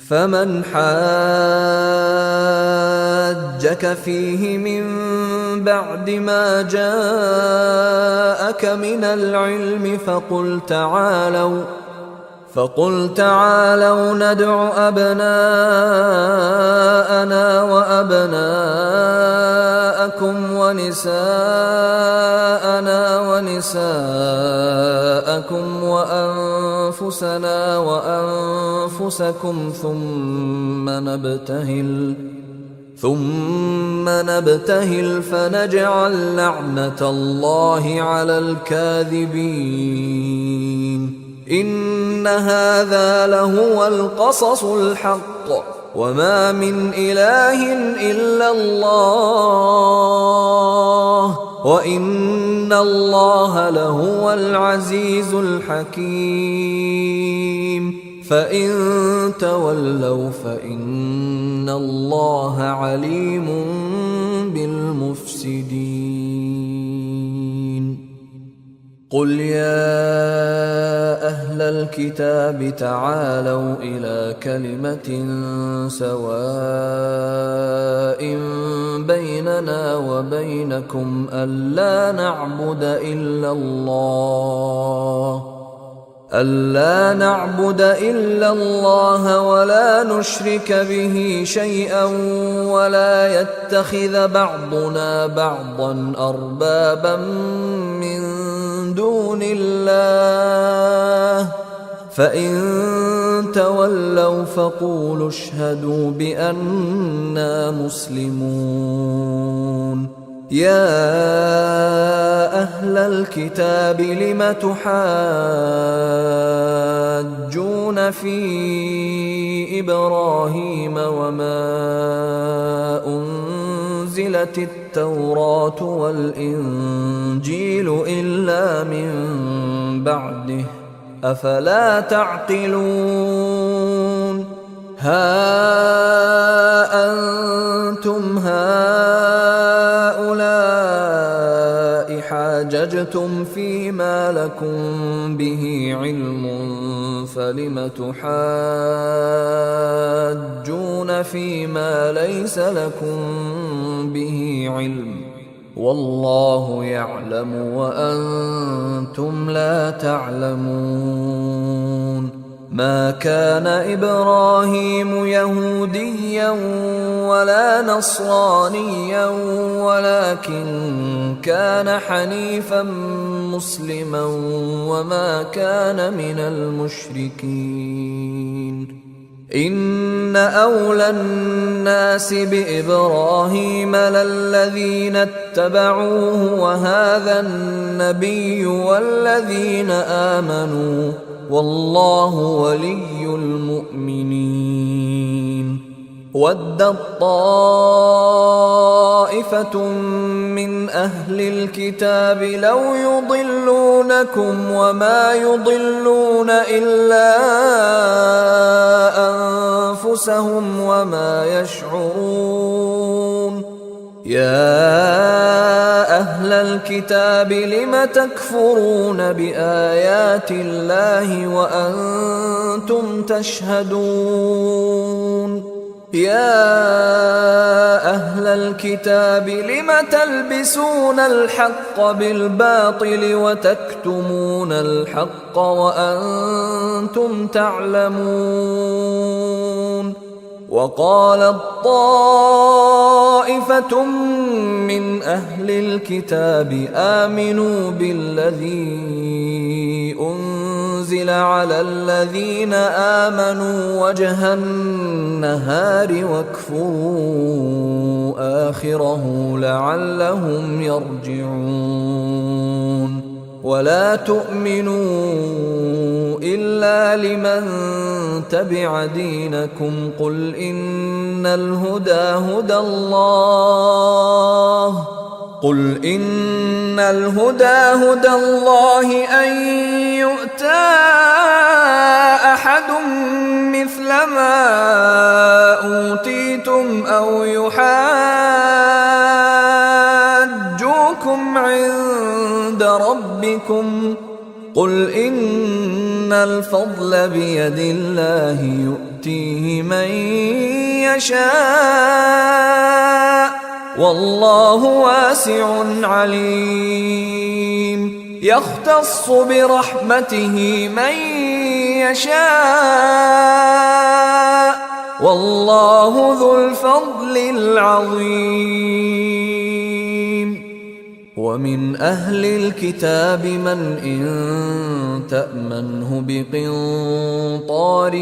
فمن حاجك فيه من بعد ما جاءك من العلم فقل تعالوا ندع أبناءنا وأبناءكم ونساءنا ونساءكم وأنفسنا وأنفسكم ثم نبتهل فنجعل لعنة الله على الكاذبين. إن هذا لهو القصص الحق وما من إله إلا الله وإن الله لهو العزيز الحكيم. فإن تولوا فإن الله عليم بالمفسدين. قل يا أهل الكتاب تعالوا إلى كلمة سواء بيننا وبينكم ألا نعبد إلا الله ولا نشرك به شيئا ولا يتخذ بعضنا بعضا أربابا من دون الله. فإن تولوا فقولوا اشهدوا بأننا مسلمون. يا أهل الكتاب لم تحاجون في إبراهيم وما أنزلت التوراة والإنجيل إلا من بعده أفلا تعقلون. ها أنتم هؤلاء حاججتم فيما لكم به علم فلم تحاجون فيما ليس لكم به علم والله يعلم وأنتم لا تعلمون. ما كان إبراهيم يهوديا ولا نصرانيا ولكن كان حنيفا مسلما وما كان من المشركين. إن أولى الناس بإبراهيم للذين اتبعوه وهذا النبي والذين آمنوا والله ولي المؤمنين. ودت طائفة من أهل الكتاب لو يضلونكم وما يضلون إلا أنفسهم وما يشعرون. يا أهل الكتاب لم تكفرون بآيات الله وأنتم تشهدون. يا أهل الكتاب لم تلبسون الحق بالباطل وتكتمون الحق وأنتم تعلمون. وقالت طائفة من أهل الكتاب آمنوا بالذي أنزل على الذين آمنوا وجه النهار واكفروا آخره لعلهم يرجعون. ولا تؤمنوا إلا لمن تبع دينكم قل إن الهدى هدى الله أن يؤتى أحد مثل ما أوتيتم أو يحاجوكم عند ربكم قل إن الفضل بيد الله يؤتيه من يشاء والله واسع عليم يختص برحمته من يشاء والله ذو الفضل العظيم ومن أهل الكتاب من إن تأمنه بقنطار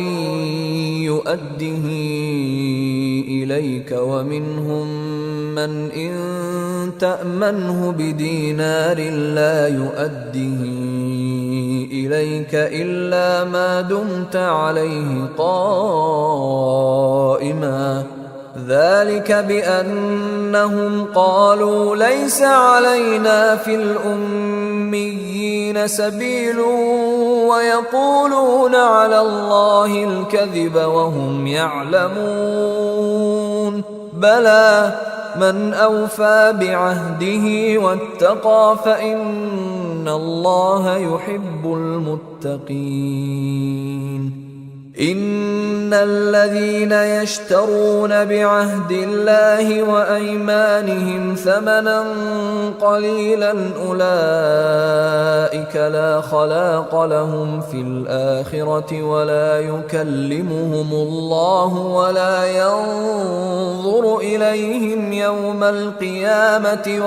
يؤده إليك ومنهم من إن تأمنه بدينار لا يؤده إليك إلا ما دمت عليه قائما ذلك بأنهم قالوا ليس علينا في الأميين سبيل ويقولون على الله الكذب وهم يعلمون بلى من أوفى بعهده واتقى فإن الله يحب المتقين إن الذين يشترون بعهد الله وأيمانهم ثمنا قليلا أولئك لا خلاق لهم في الآخرة ولا يكلمهم الله ولا ينظر إليهم يوم القيامة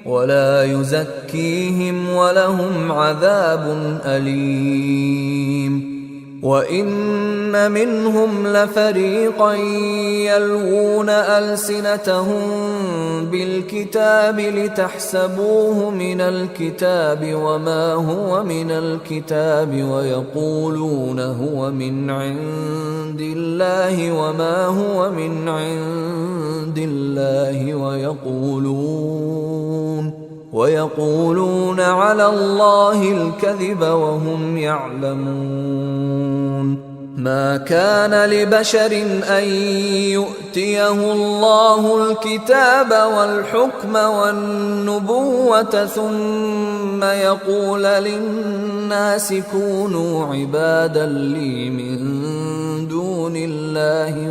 ولا يزكيهم ولهم عذاب أليم وإن منهم لفريقا يلوون ألسنتهم بالكتاب لتحسبوه من الكتاب وما هو من الكتاب ويقولون هو من عند الله وما هو من عند الله ويقولون على الله الكذب وهم يعلمون ما كان لبشر أن يؤتيه الله الكتاب والحكم والنبوة ثم يقول للناس كونوا عبادا لي من دون الله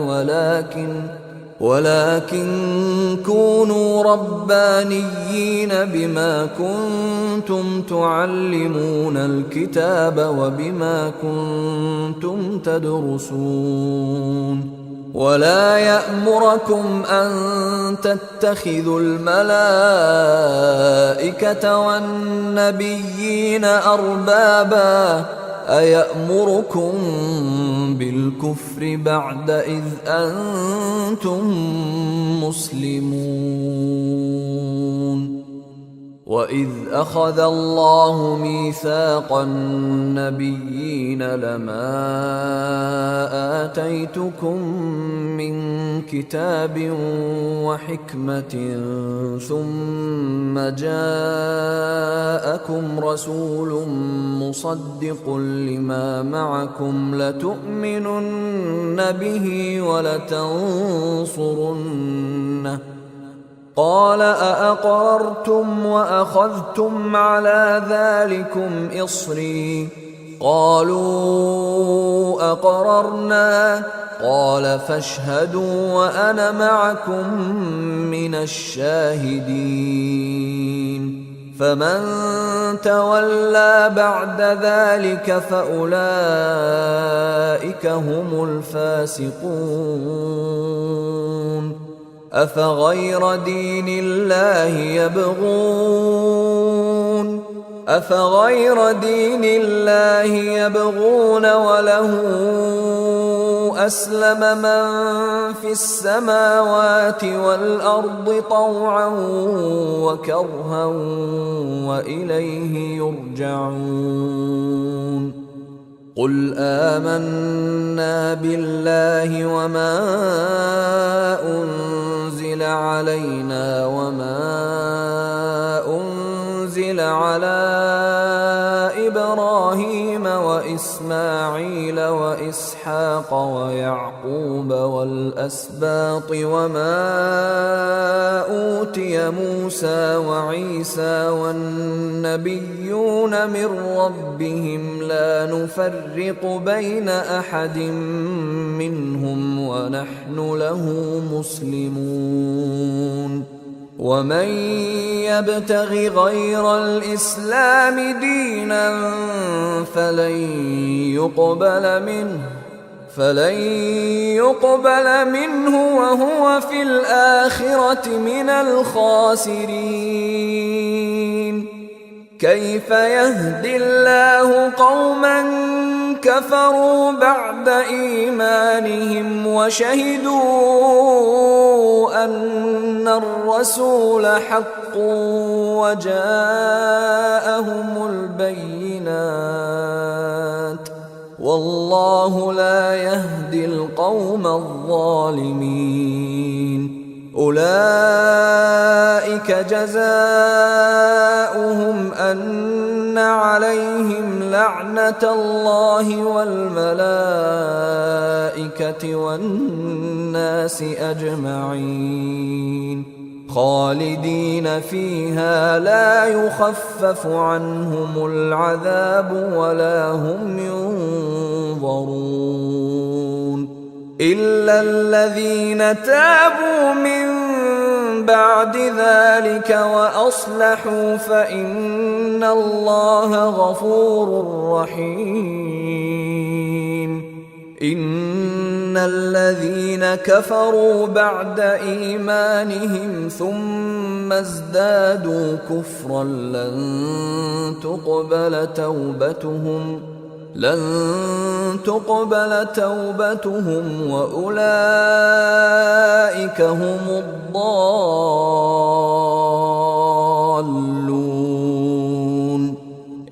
ولكن كونوا ربانيين بما كنتم تعلمون الكتاب وبما كنتم تدرسون ولا يأمركم أن تتخذوا الملائكة والنبيين أربابا أيأمركم بالكفر بعد إذ أنتم مسلمون وإذ أخذ الله ميثاق النبيين لما آتيتكم من كتاب وحكمة ثم جاءكم رسول مصدق لما معكم لتؤمنن به ولتنصرنه قال أأقررتم وأخذتم على ذلكم إصري قالوا أقررنا قال فاشهدوا وأنا معكم من الشاهدين فمن تولى بعد ذلك فأولئك هم الفاسقون أفغير دين الله يبغون وله أسلم من في السماوات والأرض طوعا وكرها وإليه يرجعون قل آمنا بالله وما أنزل علينا وما أنزل أنزل على إبراهيم وإسماعيل وإسحاق ويعقوب والأسباط وما أوتي موسى وعيسى والنبيون من ربهم لا نفرق بين أحد منهم ونحن له مسلمون ومن يبتغ غير الإسلام دينا فلن يقبل منه وهو في الآخرة من الخاسرين كيف يهدي الله قوما كفروا بعد إيمانهم وشهدوا أن الرسول حق وجاءهم البينات والله لا يهدي القوم الظالمين أولئك جزاؤهم أن عليهم لعنة الله والملائكة والناس أجمعين خالدين فيها لا يخفف عنهم العذاب ولا هم ينظرون إلا الذين تابوا من بعد ذلك وأصلحوا فإن الله غفور رحيم إن الذين كفروا بعد إيمانهم ثم ازدادوا كفرا لن تقبل توبتهم وأولئك هم الضالون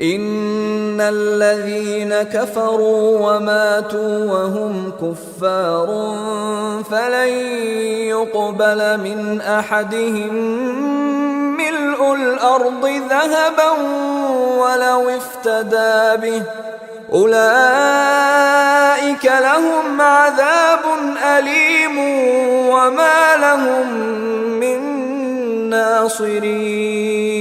إن الذين كفروا وماتوا وهم كفار فلن يقبل من أحدهم ملء الأرض ذهبا ولو افتدى به أولئك لهم عذاب أليم وما لهم من ناصرين